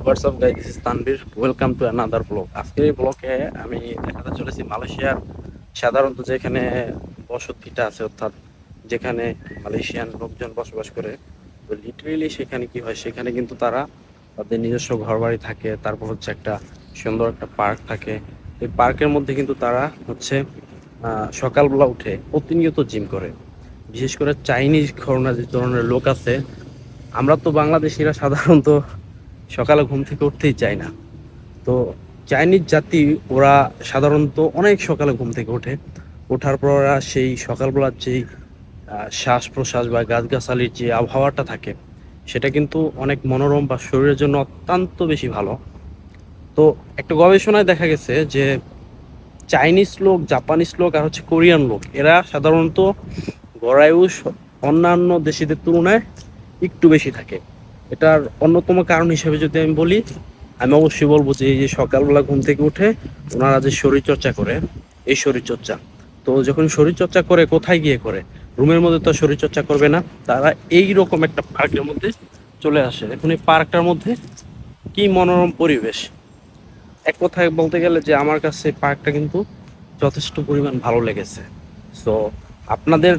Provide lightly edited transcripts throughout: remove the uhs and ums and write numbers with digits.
WhatsApp guys, this is Tanvir. Welcome to another blog. আজকের এই ব্লগে আমি দেখাতে চলেছি মালয়েশিয়ার সাধারণত যেখানে বসতিটা আছে, অর্থাৎ যেখানে মালয়েশিয়ান লোকজন বসবাস করে। তো লিটারেলি সেখানে কি হয়, সেখানে কিন্তু তারা তাদের নিজস্ব ঘরবাড়ি থাকে, তারপর হচ্ছে একটা সুন্দর একটা পার্ক থাকে। এই পার্কের মধ্যে কিন্তু তারা হচ্ছে সকালবেলা উঠে প্রতিনিয়ত জিম করে। বিশেষ করে চাইনিজ ঘরানার যে ধরনের লোক আছে, আমরা তো বাংলাদেশিরা সাধারণত সকালে ঘুম থেকে উঠতেই চায় না। তো চাইনিজ জাতি, ওরা সাধারণত অনেক সকালে ঘুম থেকে ওঠে। ওঠার পর ওরা সেই সকালবেলার যেই শ্বাস প্রশ্বাস বা গাছগাছালির যে আবহাওয়াটা থাকে, সেটা কিন্তু অনেক মনোরম বা শরীরের জন্য অত্যন্ত বেশি ভালো। তো একটা গবেষণায় দেখা গেছে যে চাইনিজ লোক, জাপানিজ লোক আর হচ্ছে কোরিয়ান লোক, এরা সাধারণত গড়ায়ু অন্যান্য দেশিদের তুলনায় একটু বেশি থাকে। এটার অন্যতম কারণ হিসেবে যদি আমি বলি, আমি অবশ্যই বলবো যে এই যে সকালবেলা ঘুম থেকে উঠে ওনারা যে শরীরচর্চা করে, এই শরীরচর্চা। তো যখন শরীরচর্চা করে, কোথায় গিয়ে করে? রুমের মধ্যে তো শরীরচর্চা করবে না, তারা এই রকম একটা পার্কের মধ্যে চলে আসে। এখন এই পার্কটার মধ্যে কি মনোরম পরিবেশ! এক কথায় বলতে গেলে যে আমার কাছে পার্কটা কিন্তু যথেষ্ট পরিমাণ ভালো লেগেছে। সো আপনাদের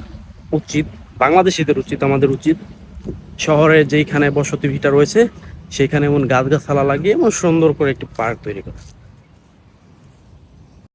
উচিত, বাংলাদেশিদের উচিত, আমাদের উচিত শহরে যেইখানে বসতি ভিটা রয়েছে সেইখানে এমন গাছগাছালা লাগিয়ে এমন সুন্দর করে একটি পার্ক তৈরি করা।